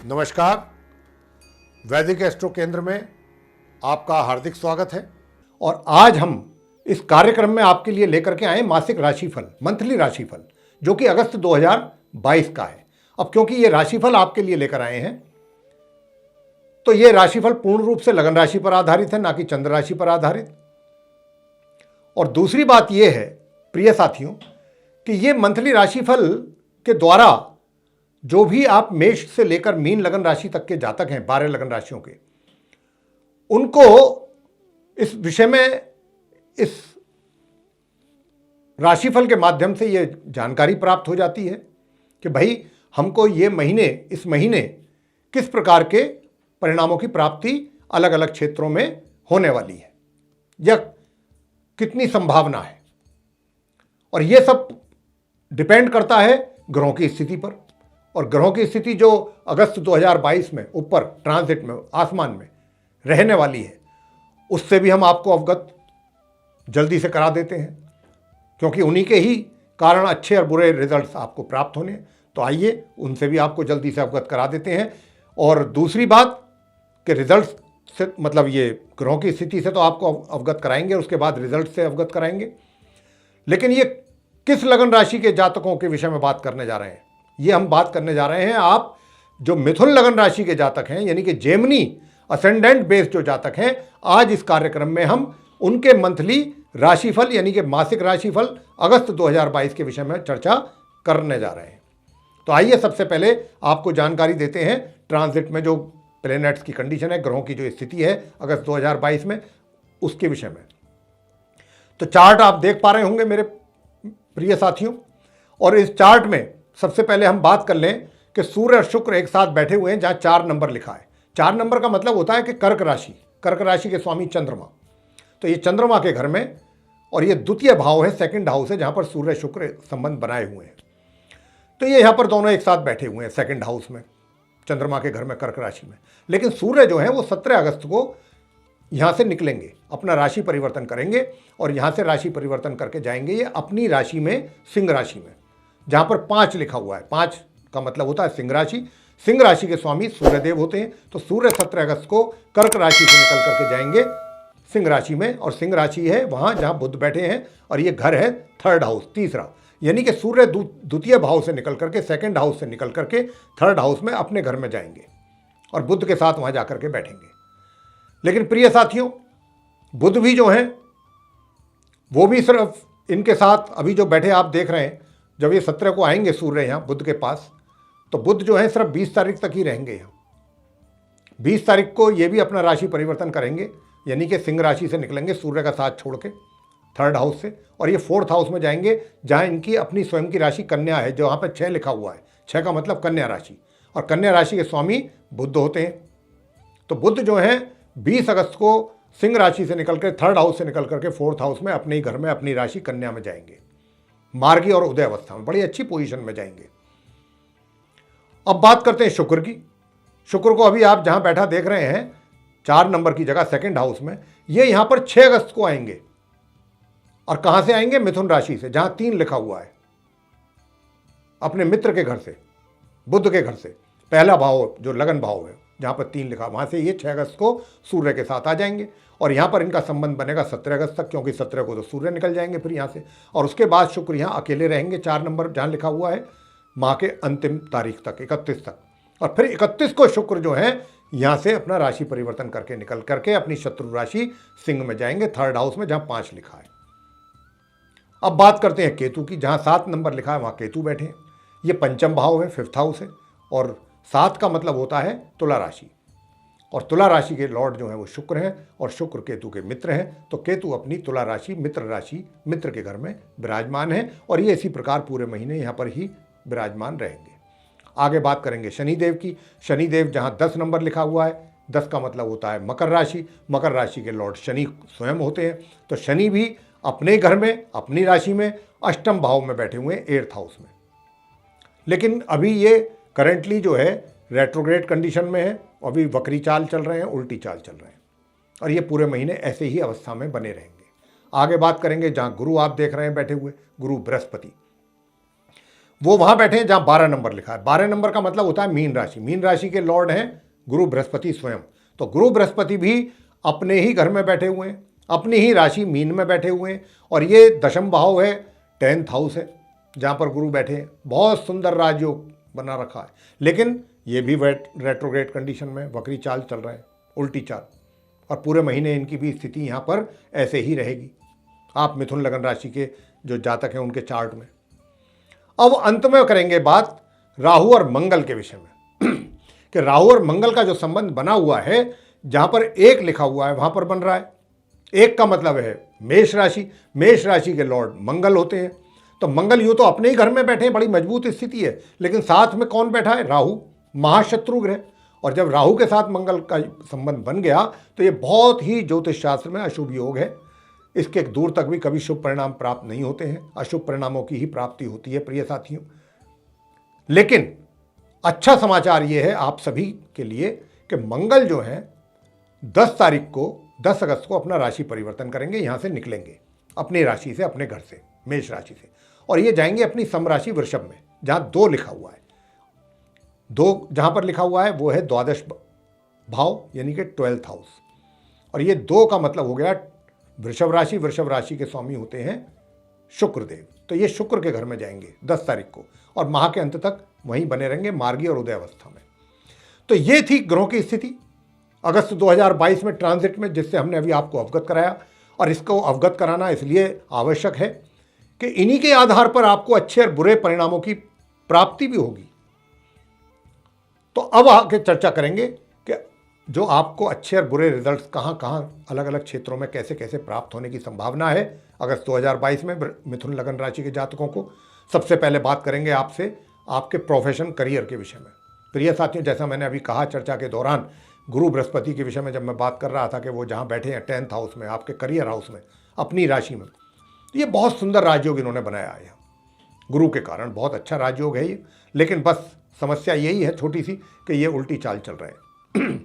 नमस्कार। वैदिक एस्ट्रो केंद्र में आपका हार्दिक स्वागत है। और आज हम इस कार्यक्रम में आपके लिए लेकर के आए मासिक राशिफल, मंथली राशिफल, जो कि अगस्त 2022 का है। अब क्योंकि ये राशिफल आपके लिए लेकर आए हैं, तो ये राशिफल पूर्ण रूप से लगन राशि पर आधारित है, ना कि चंद्र राशि पर आधारित। और दूसरी बात यह है प्रिय साथियों कि ये मंथली राशिफल के द्वारा जो भी आप मेष से लेकर मीन लगन राशि तक के जातक हैं, 12 लगन राशियों के, उनको इस विषय में, इस राशिफल के माध्यम से ये जानकारी प्राप्त हो जाती है कि भाई हमको ये महीने, इस महीने किस प्रकार के परिणामों की प्राप्ति अलग अलग क्षेत्रों में होने वाली है या कितनी संभावना है। और ये सब डिपेंड करता है ग्रहों की स्थिति पर। और ग्रहों की स्थिति जो अगस्त 2022 में ऊपर ट्रांजिट में, आसमान में रहने वाली है, उससे भी हम आपको अवगत जल्दी से करा देते हैं, क्योंकि उन्हीं के ही कारण अच्छे और बुरे रिजल्ट्स आपको प्राप्त होने हैं। तो आइए उनसे भी आपको जल्दी से अवगत करा देते हैं। और दूसरी बात कि रिजल्ट्स से मतलब ये ग्रहों की स्थिति से तो आपको अवगत कराएंगे, उसके बाद रिजल्ट से अवगत कराएंगे। लेकिन ये किस लगन राशि के जातकों के विषय में बात करने जा रहे हैं, ये हम बात करने जा रहे हैं आप जो मिथुन लगन राशि के जातक हैं, यानी कि जेमिनी असेंडेंट बेस्ड जो जातक हैं। आज इस कार्यक्रम में हम उनके मंथली राशिफल यानी कि मासिक राशिफल अगस्त 2022 के विषय में चर्चा करने जा रहे हैं। तो आइए सबसे पहले आपको जानकारी देते हैं ट्रांजिट में जो प्लैनेट्स की कंडीशन है, ग्रहों की जो स्थिति है अगस्त 2022 में, उसके विषय में। तो चार्ट आप देख पा रहे होंगे मेरे प्रिय साथियों। और इस चार्ट में सबसे पहले हम बात कर लें कि सूर्य और शुक्र एक साथ बैठे हुए हैं, जहां 4 नंबर लिखा है। 4 नंबर का मतलब होता है कि कर्क राशि के स्वामी चंद्रमा। तो ये चंद्रमा के घर में, और ये द्वितीय भाव है, सेकंड हाउस है, जहां पर सूर्य शुक्र संबंध बनाए हुए हैं। तो ये यहां पर दोनों एक साथ बैठे हुए हैं सेकंड हाउस में, चंद्रमा के घर में, कर्क राशि में। लेकिन सूर्य जो है वो 17 अगस्त को यहां से निकलेंगे, अपना राशि परिवर्तन करेंगे और यहां से राशि परिवर्तन करके जाएंगे ये अपनी राशि में, सिंह राशि में, जहां पर 5 लिखा हुआ है। 5 का मतलब होता है सिंह राशि। सिंह राशि के स्वामी सूर्यदेव होते हैं। तो सूर्य 17 अगस्त को कर्क राशि से निकल करके जाएंगे सिंह राशि में, और सिंह राशि है वहां जहां बुध बैठे हैं, और ये घर है थर्ड हाउस, तीसरा। यानी कि सूर्य द्वितीय भाव से निकल करके, सेकंड हाउस से निकल करके थर्ड हाउस में अपने घर में जाएंगे और बुध के साथ वहां जाकर के बैठेंगे। लेकिन प्रिय साथियों, बुध भी जो हैं वो भी सिर्फ इनके साथ अभी जो बैठे आप देख रहे हैं, जब ये 17 को आएंगे सूर्य यहाँ बुध के पास, तो बुध जो है सिर्फ 20 तारीख तक ही रहेंगे यहाँ। 20 तारीख को ये भी अपना राशि परिवर्तन करेंगे, यानी कि सिंह राशि से निकलेंगे सूर्य का साथ छोड़ के थर्ड हाउस से, और ये फोर्थ हाउस में जाएंगे जहाँ इनकी अपनी स्वयं की राशि कन्या है, जो वहाँ पर 6 लिखा हुआ है। 6 का मतलब कन्या राशि, और कन्या राशि के स्वामी बुध होते हैं। तो बुध जो है 20 अगस्त को सिंह राशि से निकल कर, थर्ड हाउस से निकल करके फोर्थ हाउस में अपने ही घर में अपनी राशि कन्या में जाएंगे, मार्गी और उदय अवस्था में, बड़ी अच्छी पोजीशन में जाएंगे। अब बात करते हैं शुक्र की। शुक्र को अभी आप जहां बैठा देख रहे हैं 4 नंबर की जगह सेकंड हाउस में, ये यहां पर 6 अगस्त को आएंगे। और कहां से आएंगे? मिथुन राशि से, जहां 3 लिखा हुआ है, अपने मित्र के घर से, बुध के घर से। पहला भाव जो लगन भाव है, जहां पर 3 लिखा, वहां से ये 6 अगस्त को सूर्य के साथ आ जाएंगे। और यहाँ पर इनका संबंध बनेगा 17 अगस्त तक, क्योंकि 17 को तो सूर्य निकल जाएंगे फिर यहाँ से। और उसके बाद शुक्र यहाँ अकेले रहेंगे 4 नंबर जहाँ लिखा हुआ है, माह के अंतिम तारीख तक, 31 तक। और फिर 31 को शुक्र जो है यहाँ से अपना राशि परिवर्तन करके निकल करके अपनी शत्रु राशि सिंह में जाएंगे, थर्ड हाउस में, जहाँ 5 लिखा है। अब बात करते हैं केतु की। जहाँ 7 नंबर लिखा है वहाँ केतु बैठे हैं। ये पंचम भाव है, 5th हाउस है, और 7 का मतलब होता है तुला राशि। और तुला राशि के लॉर्ड जो है वो शुक्र हैं, और शुक्र केतु के मित्र हैं। तो केतु अपनी तुला राशि, मित्र के घर में विराजमान है, और ये इसी प्रकार पूरे महीने यहाँ पर ही विराजमान रहेंगे। आगे बात करेंगे शनिदेव की। शनिदेव जहाँ 10 नंबर लिखा हुआ है, 10 का मतलब होता है मकर राशि। मकर राशि के लॉर्ड शनि स्वयं होते हैं। तो शनि भी अपने घर में, अपनी राशि में, अष्टम भाव में बैठे हुए हैं, 8th हाउस में। लेकिन अभी ये करेंटली जो है रेट्रोग्रेड कंडीशन में है, अभी वक्री चाल चल रहे हैं, उल्टी चाल चल रहे हैं, और ये पूरे महीने ऐसे ही अवस्था में बने रहेंगे। आगे बात करेंगे जहाँ गुरु आप देख रहे हैं बैठे हुए, गुरु बृहस्पति। वो वहां बैठे हैं जहां 12 नंबर लिखा है। 12 नंबर का मतलब होता है मीन राशि। मीन राशि के लॉर्ड हैं गुरु बृहस्पति स्वयं। तो गुरु बृहस्पति भी अपने ही घर में बैठे हुए हैं, अपनी ही राशि मीन में बैठे हुए हैं, और ये दशम भाव है, 10th हाउस है जहां पर गुरु बैठे हैं। बहुत सुंदर राजयोग बना रखा है, लेकिन ये भी रेट्रोग्रेड कंडीशन में वक्री चाल चल रहा है, उल्टी चाल, और पूरे महीने इनकी भी स्थिति यहाँ पर ऐसे ही रहेगी। आप मिथुन लगन राशि के जो जातक हैं उनके चार्ट में। अब अंत में करेंगे बात राहु और मंगल के विषय में कि राहु और मंगल का जो संबंध बना हुआ है, जहां पर एक लिखा हुआ है वहां पर बन रहा है। एक का मतलब है मेष राशि। मेष राशि के लॉर्ड मंगल होते हैं। तो मंगल यूं तो अपने ही घर में बैठे हैं, बड़ी मजबूत स्थिति है, लेकिन साथ में कौन बैठा है? राहु, महाशत्रु ग्रह। और जब राहु के साथ मंगल का संबंध बन गया तो ये बहुत ही ज्योतिष शास्त्र में अशुभ योग है। इसके दूर तक भी कभी शुभ परिणाम प्राप्त नहीं होते हैं, अशुभ परिणामों की ही प्राप्ति होती है प्रिय साथियों। लेकिन अच्छा समाचार ये है आप सभी के लिए कि मंगल जो है 10 तारीख को, 10 अगस्त को अपना राशि परिवर्तन करेंगे, यहां से निकलेंगे अपनी राशि से, अपने घर से, मेष राशि से, और ये जाएंगे अपनी सम राशि वृषभ में, जहां 2 लिखा हुआ है। 2 जहां पर लिखा हुआ है वो है द्वादश भाव, यानी कि 12th हाउस। और ये 2 का मतलब हो गया वृषभ राशि। वृषभ राशि के स्वामी होते हैं शुक्रदेव। तो ये शुक्र के घर में जाएंगे 10 तारीख को, और माह के अंत तक वहीं बने रहेंगे मार्गी और उदय अवस्था में। तो ये थी ग्रहों की स्थिति अगस्त 2022 में ट्रांजिट में, जिससे हमने अभी आपको अवगत कराया। और इसको अवगत कराना इसलिए आवश्यक है कि इन्हीं के आधार पर आपको अच्छे और बुरे परिणामों की प्राप्ति भी होगी। तो अब आके चर्चा करेंगे कि जो आपको अच्छे और बुरे रिजल्ट्स कहाँ कहाँ अलग अलग क्षेत्रों में कैसे कैसे प्राप्त होने की संभावना है अगस्त 2022 में मिथुन लगन राशि के जातकों को। सबसे पहले बात करेंगे आपसे आपके प्रोफेशन, करियर के विषय में। प्रिय साथियों, जैसा मैंने अभी कहा चर्चा के दौरान, गुरु बृहस्पति के विषय में जब मैं बात कर रहा था कि वो जहाँ बैठे हैं 10th हाउस में, आपके करियर हाउस में, अपनी राशि में, तो ये बहुत सुंदर राजयोग इन्होंने बनाया है गुरु के कारण। बहुत अच्छा राजयोग है ये, लेकिन बस समस्या यही है छोटी सी कि ये उल्टी चाल चल रहे हैं।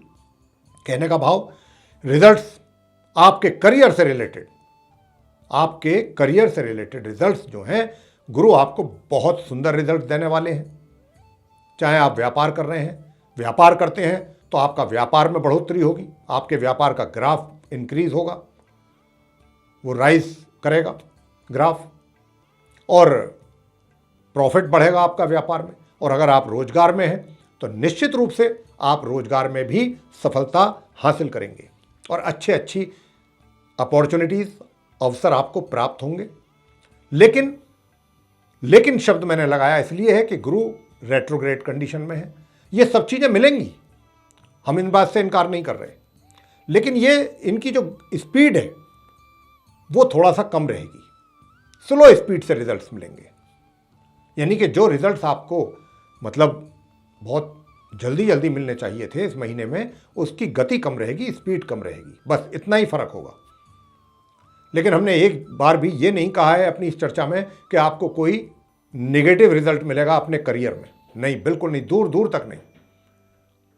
कहने का भाव, रिजल्ट्स आपके करियर से रिलेटेड, आपके करियर से रिलेटेड रिजल्ट्स जो हैं, गुरु आपको बहुत सुंदर रिजल्ट देने वाले हैं। चाहे आप व्यापार कर रहे हैं, व्यापार करते हैं तो आपका व्यापार में बढ़ोतरी होगी, आपके व्यापार का ग्राफ इंक्रीज होगा, वो राइज करेगा ग्राफ, और प्रॉफिट बढ़ेगा आपका व्यापार में। और अगर आप रोजगार में हैं तो निश्चित रूप से आप रोजगार में भी सफलता हासिल करेंगे और अच्छी अपॉर्चुनिटीज, अवसर आपको प्राप्त होंगे। लेकिन शब्द मैंने लगाया इसलिए है कि गुरु रेट्रोग्रेड कंडीशन में है। ये सब चीजें मिलेंगी, हम इन बात से इनकार नहीं कर रहे, लेकिन ये इनकी जो स्पीड है वो थोड़ा सा कम रहेगी, स्लो स्पीड से रिजल्ट्स मिलेंगे। यानी कि जो रिजल्ट्स आपको मतलब बहुत जल्दी मिलने चाहिए थे इस महीने में, उसकी गति कम रहेगी, स्पीड कम रहेगी, बस इतना ही फर्क होगा। लेकिन हमने एक बार भी ये नहीं कहा है अपनी इस चर्चा में कि आपको कोई नेगेटिव रिजल्ट मिलेगा अपने करियर में, नहीं, बिल्कुल नहीं, दूर दूर तक नहीं।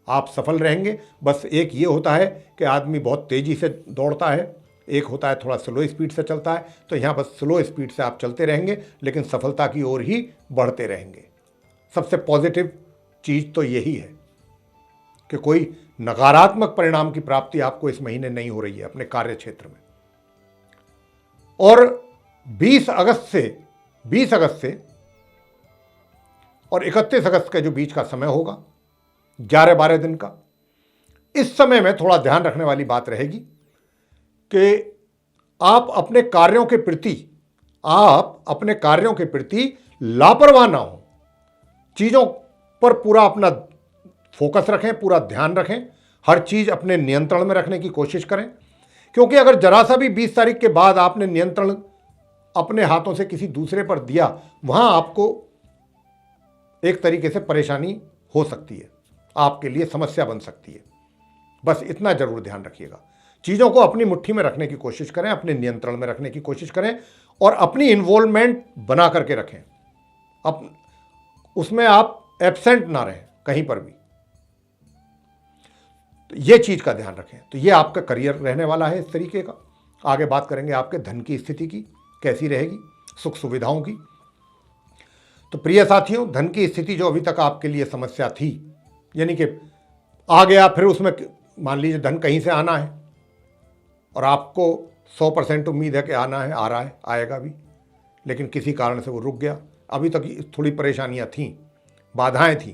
आप सफल रहेंगे। बस एक ये होता है कि आदमी बहुत तेजी से दौड़ता है, एक होता है थोड़ा स्लो स्पीड से चलता है। तो यहाँ बस स्लो स्पीड से आप चलते रहेंगे, लेकिन सफलता की ओर ही बढ़ते रहेंगे। सबसे पॉजिटिव चीज तो यही है कि कोई नकारात्मक परिणाम की प्राप्ति आपको इस महीने नहीं हो रही है अपने कार्य क्षेत्र में। और 20 अगस्त से और 31 अगस्त के जो बीच का समय होगा, 11-12 दिन का, इस समय में थोड़ा ध्यान रखने वाली बात रहेगी कि आप अपने कार्यों के प्रति लापरवाह ना हो। चीजों पर पूरा अपना फोकस रखें, पूरा ध्यान रखें, हर चीज अपने नियंत्रण में रखने की कोशिश करें। क्योंकि अगर जरा सा भी 20 तारीख के बाद आपने नियंत्रण अपने हाथों से किसी दूसरे पर दिया, वहां आपको एक तरीके से परेशानी हो सकती है, आपके लिए समस्या बन सकती है। बस इतना जरूर ध्यान रखिएगा। चीज़ों को अपनी मुट्ठी में रखने की कोशिश करें, अपने नियंत्रण में रखने की कोशिश करें और अपनी इन्वॉल्वमेंट बना करके रखें। उसमें आप एब्सेंट ना रहें कहीं पर भी। तो ये चीज़ का ध्यान रखें। तो ये आपका करियर रहने वाला है इस तरीके का। आगे बात करेंगे आपके धन की स्थिति की, कैसी रहेगी, सुख सुविधाओं की। तो प्रिय साथियों, धन की स्थिति जो अभी तक आपके लिए समस्या थी, यानी कि आ गया, फिर उसमें मान लीजिए धन कहीं से आना है और आपको 100% उम्मीद है कि आना है, आ रहा है, आएगा भी, लेकिन किसी कारण से वो रुक गया। अभी तक थोड़ी परेशानियां थीं, बाधाएं थीं,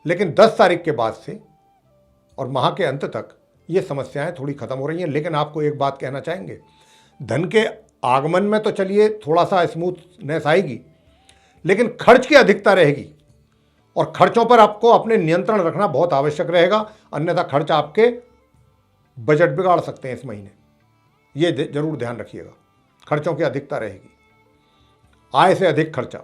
लेकिन 10 तारीख के बाद से और माह के अंत तक ये समस्याएं थोड़ी खत्म हो रही हैं। लेकिन आपको एक बात कहना चाहेंगे, धन के आगमन में तो चलिए थोड़ा सा स्मूथनेस आएगी, लेकिन खर्च की अधिकता रहेगी और खर्चों पर आपको अपने नियंत्रण रखना बहुत आवश्यक रहेगा, अन्यथा खर्च आपके बजट बिगाड़ सकते हैं इस महीने। ये जरूर ध्यान रखिएगा, खर्चों की अधिकता रहेगी, आय से अधिक खर्चा।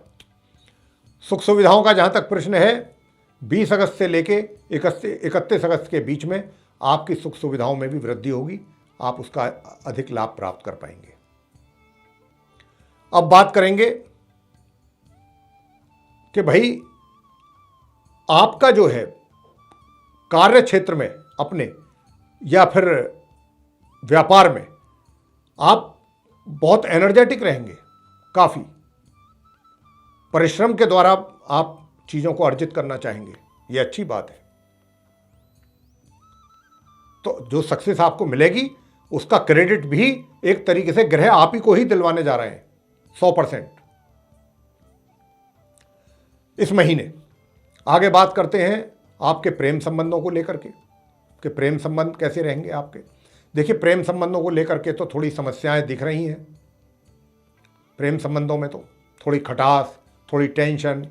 सुख सुविधाओं का जहां तक प्रश्न है, 20 अगस्त से लेके 31 अगस्त के बीच में आपकी सुख सुविधाओं में भी वृद्धि होगी, आप उसका अधिक लाभ प्राप्त कर पाएंगे। अब बात करेंगे कि भाई आपका जो है कार्य क्षेत्र में अपने या फिर व्यापार में आप बहुत एनर्जेटिक रहेंगे, काफ़ी परिश्रम के द्वारा आप चीज़ों को अर्जित करना चाहेंगे, ये अच्छी बात है। तो जो सक्सेस आपको मिलेगी उसका क्रेडिट भी एक तरीके से ग्रह आप ही को ही दिलवाने जा रहे हैं 100% इस महीने। आगे बात करते हैं आपके प्रेम संबंधों को लेकर के कि प्रेम संबंध कैसे रहेंगे आपके। देखिए, प्रेम संबंधों को लेकर के तो थोड़ी समस्याएं दिख रही हैं। प्रेम संबंधों में तो थोड़ी खटास, थोड़ी टेंशन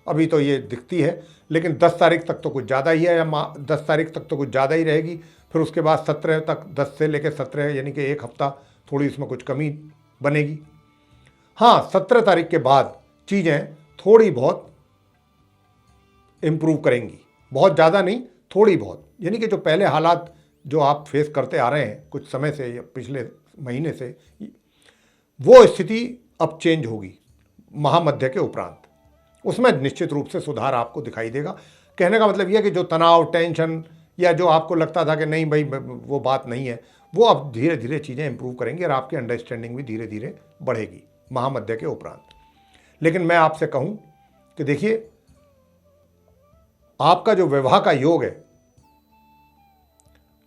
अभी तो ये दिखती है, लेकिन 10 तारीख तक तो कुछ ज़्यादा ही है, या 10 तारीख तक तो कुछ ज़्यादा ही रहेगी। फिर उसके बाद 17 तक, 10 से लेकर 17 यानी कि एक हफ्ता थोड़ी इसमें कुछ कमी बनेगी। हाँ, 17 तारीख के बाद चीज़ें थोड़ी बहुत इम्प्रूव करेंगी, बहुत ज़्यादा नहीं, थोड़ी बहुत, यानी कि जो पहले हालात जो आप फेस करते आ रहे हैं कुछ समय से या पिछले महीने से, वो स्थिति अब चेंज होगी महामध्य के उपरांत। उसमें निश्चित रूप से सुधार आपको दिखाई देगा। कहने का मतलब यह कि जो तनाव, टेंशन या जो आपको लगता था कि नहीं भाई वो बात नहीं है, वो अब धीरे धीरे चीज़ें इंप्रूव करेंगी और आपकी अंडरस्टैंडिंग भी धीरे धीरे बढ़ेगी महामध्य के उपरांत। लेकिन मैं आपसे कहूँ कि देखिए, आपका जो विवाह का योग है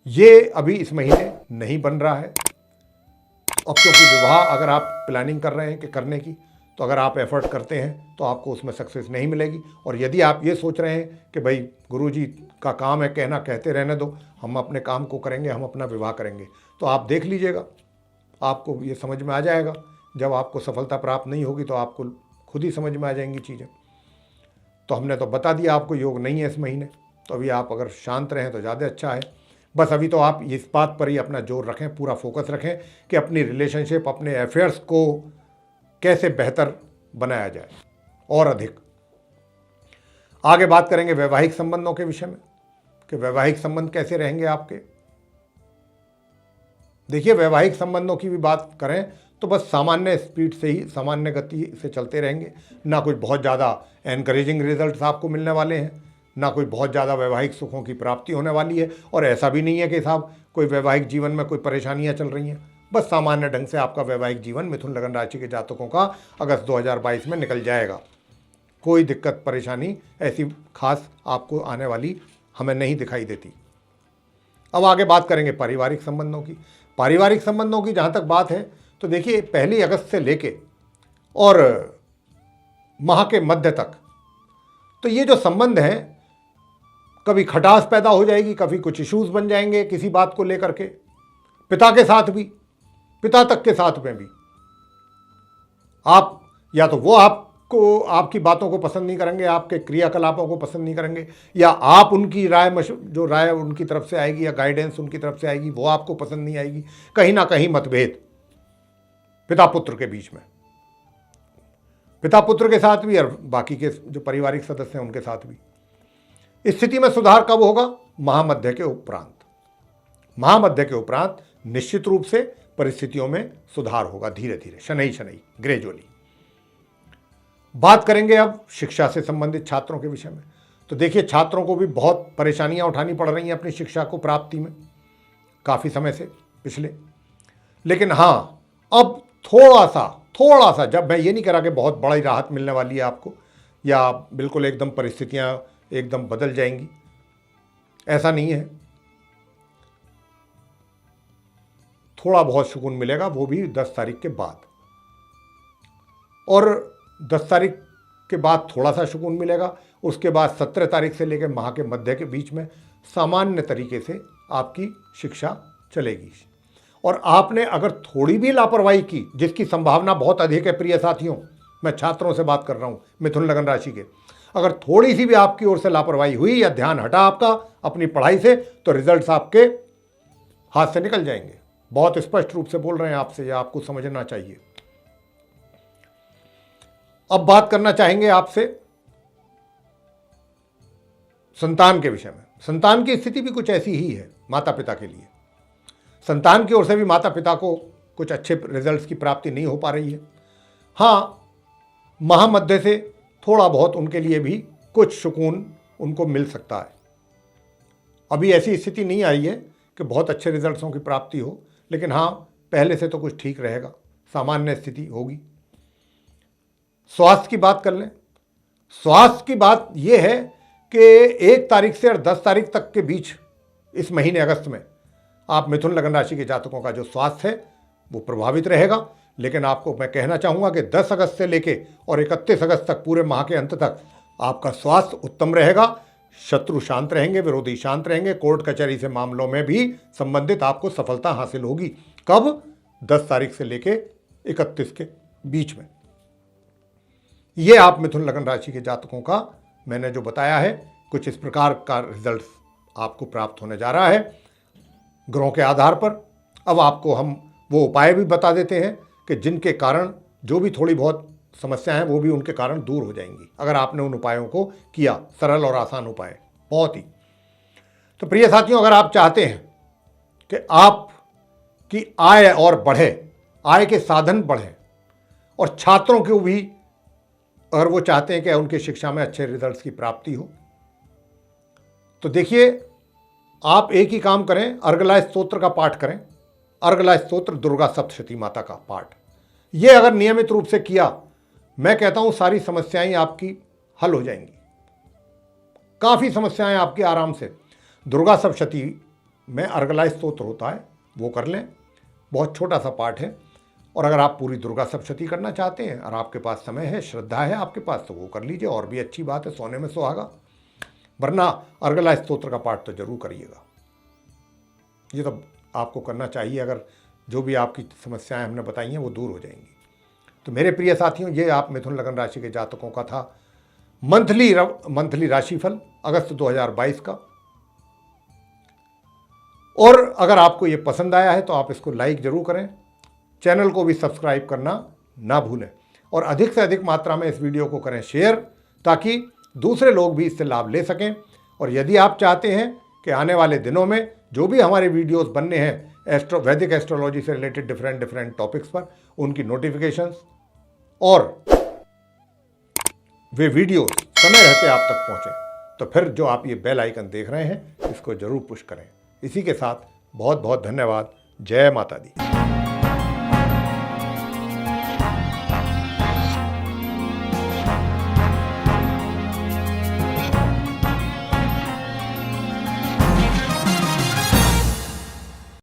ये अभी इस महीने नहीं बन रहा है। अब क्योंकि विवाह अगर आप प्लानिंग कर रहे हैं कि करने की, तो अगर आप एफर्ट करते हैं तो आपको उसमें सक्सेस नहीं मिलेगी। और यदि आप ये सोच रहे हैं कि भाई गुरुजी का काम है कहना, कहते रहने दो, हम अपने काम को करेंगे, हम अपना विवाह करेंगे, तो आप देख लीजिएगा, आपको ये समझ में आ जाएगा। जब आपको सफलता प्राप्त नहीं होगी तो आपको खुद ही समझ में आ जाएंगी चीज़ें। तो हमने तो बता दिया आपको योग नहीं है इस महीने, तो अभी आप अगर शांत रहें तो ज़्यादा अच्छा है। बस अभी तो आप इस बात पर ही अपना जोर रखें, पूरा फोकस रखें कि अपनी रिलेशनशिप, अपने अफेयर्स को कैसे बेहतर बनाया जाए और अधिक। आगे बात करेंगे वैवाहिक संबंधों के विषय में कि वैवाहिक संबंध कैसे रहेंगे आपके। देखिए, वैवाहिक संबंधों की भी बात करें तो बस सामान्य स्पीड से ही, सामान्य गति से चलते रहेंगे। ना कुछ बहुत ज़्यादा एनकरेजिंग रिजल्ट्स आपको मिलने वाले हैं, ना कोई बहुत ज़्यादा वैवाहिक सुखों की प्राप्ति होने वाली है। और ऐसा भी नहीं है कि साहब कोई वैवाहिक जीवन में कोई परेशानियां चल रही हैं। बस सामान्य ढंग से आपका वैवाहिक जीवन मिथुन लगन राशि के जातकों का अगस्त 2022 में निकल जाएगा। कोई दिक्कत परेशानी ऐसी खास आपको आने वाली हमें नहीं दिखाई देती। अब आगे बात करेंगे पारिवारिक संबंधों की। पारिवारिक संबंधों की जहाँ तक बात है तो देखिए, 1 अगस्त से लेके और माह के मध्य तक तो ये जो संबंध हैं, कभी खटास पैदा हो जाएगी, कभी कुछ इश्यूज बन जाएंगे किसी बात को लेकर के, पिता के साथ भी, पिता तक के साथ में भी। आप या तो वो आपको, आपकी बातों को पसंद नहीं करेंगे, आपके क्रियाकलापों को पसंद नहीं करेंगे, या आप उनकी जो राय उनकी तरफ से आएगी या गाइडेंस उनकी तरफ से आएगी वो आपको पसंद नहीं आएगी। कहीं ना कहीं मतभेद पिता पुत्र के बीच में, पिता पुत्र के साथ भी और बाकी के जो पारिवारिक सदस्य हैं उनके साथ भी। स्थिति में सुधार कब होगा? महामध्य के उपरांत। महामध्य के उपरांत निश्चित रूप से परिस्थितियों में सुधार होगा, धीरे धीरे, शनई शनई, ग्रेजुअली। बात करेंगे अब शिक्षा से संबंधित छात्रों के विषय में। तो देखिए, छात्रों को भी बहुत परेशानियां उठानी पड़ रही हैं अपनी शिक्षा को प्राप्ति में काफ़ी समय से पिछले। लेकिन हाँ, अब थोड़ा सा, जब मैं ये नहीं कह रहा कि बहुत बड़ी राहत मिलने वाली है आपको, या बिल्कुल एकदम परिस्थितियां एकदम बदल जाएंगी, ऐसा नहीं है। थोड़ा बहुत सुकून मिलेगा, वो भी 10 तारीख के बाद। और 10 तारीख के बाद थोड़ा सा सुकून मिलेगा, उसके बाद 17 तारीख से लेकर माह के मध्य के बीच में सामान्य तरीके से आपकी शिक्षा चलेगी। और आपने अगर थोड़ी भी लापरवाही की, जिसकी संभावना बहुत अधिक है प्रिय साथियों, मैं छात्रों से बात कर रहा हूं मिथुन लगन राशि के, अगर थोड़ी सी भी आपकी ओर से लापरवाही हुई या ध्यान हटा आपका अपनी पढ़ाई से, तो रिजल्ट्स आपके हाथ से निकल जाएंगे। बहुत स्पष्ट रूप से बोल रहे हैं आपसे, यह आपको समझना चाहिए। अब बात करना चाहेंगे आपसे संतान के विषय में। संतान की स्थिति भी कुछ ऐसी ही है माता पिता के लिए। संतान की ओर से भी माता पिता को कुछ अच्छे रिजल्ट्स की प्राप्ति नहीं हो पा रही है। हाँ, महामध्य से थोड़ा बहुत उनके लिए भी कुछ सुकून उनको मिल सकता है। अभी ऐसी स्थिति नहीं आई है कि बहुत अच्छे रिजल्ट्सों की प्राप्ति हो, लेकिन हाँ, पहले से तो कुछ ठीक रहेगा, सामान्य स्थिति होगी। स्वास्थ्य की बात कर लें। स्वास्थ्य की बात यह है कि 1 तारीख से और 10 तारीख तक के बीच इस महीने अगस्त में आप मिथुन लगन राशि के जातकों का जो स्वास्थ्य है वो प्रभावित रहेगा। लेकिन आपको मैं कहना चाहूँगा कि 10 अगस्त से लेके और 31 अगस्त तक, पूरे माह के अंत तक आपका स्वास्थ्य उत्तम रहेगा। शत्रु शांत रहेंगे, विरोधी शांत रहेंगे। कोर्ट कचहरी से मामलों में भी संबंधित आपको सफलता हासिल होगी। कब? 10 तारीख से लेके 31 के बीच में। ये आप मिथुन लगन राशि के जातकों का मैंने जो बताया है, कुछ इस प्रकार का रिजल्ट आपको प्राप्त होने जा रहा है ग्रहों के आधार पर। अब आपको हम वो उपाय भी बता देते हैं कि जिनके कारण जो भी थोड़ी बहुत समस्याएं हैं वो भी उनके कारण दूर हो जाएंगी, अगर आपने उन उपायों को किया। सरल और आसान उपाय बहुत ही। तो प्रिय साथियों, अगर आप चाहते हैं कि आपकी आय और बढ़े, आय के साधन बढ़े, और छात्रों को भी अगर वो चाहते हैं कि उनकी शिक्षा में अच्छे रिजल्ट्स की प्राप्ति हो, तो देखिए, आप एक ही काम करें, अर्गला स्तोत्र का पाठ करें। अर्गला स्तोत्र, दुर्गा सप्तशती माता का पाठ, ये अगर नियमित रूप से किया, मैं कहता हूं सारी समस्याएं आपकी हल हो जाएंगी। काफ़ी समस्याएं आपकी आराम से। दुर्गा सप्तशती में अर्गला स्तोत्र होता है, वो कर लें। बहुत छोटा सा पाठ है। और अगर आप पूरी दुर्गा सप्तशती करना चाहते हैं और आपके पास समय है, श्रद्धा है आपके पास, तो वो कर लीजिए, और भी अच्छी बात है, सोने में सुहागा। वरना अर्गला स्तोत्र का पाठ तो जरूर करिएगा। ये तो आपको करना चाहिए, अगर जो भी आपकी समस्याएं हमने बताई हैं वो दूर हो जाएंगी। तो मेरे प्रिय साथियों, ये आप मिथुन लगन राशि के जातकों का था मंथली राशिफल अगस्त 2022 का। और अगर आपको ये पसंद आया है तो आप इसको लाइक जरूर करें, चैनल को भी सब्सक्राइब करना ना भूलें, और अधिक से अधिक मात्रा में इस वीडियो को करें शेयर, ताकि दूसरे लोग भी इससे लाभ ले सकें। और यदि आप चाहते हैं कि आने वाले दिनों में जो भी हमारे वीडियोस बनने हैं वैदिक एस्ट्रोलॉजी से रिलेटेड डिफरेंट टॉपिक्स पर, उनकी नोटिफिकेशंस और वे वीडियोस समय रहते आप तक पहुंचे, तो फिर जो आप ये बेल आइकन देख रहे हैं इसको जरूर पुश करें। इसी के साथ बहुत बहुत धन्यवाद। जय माता दी।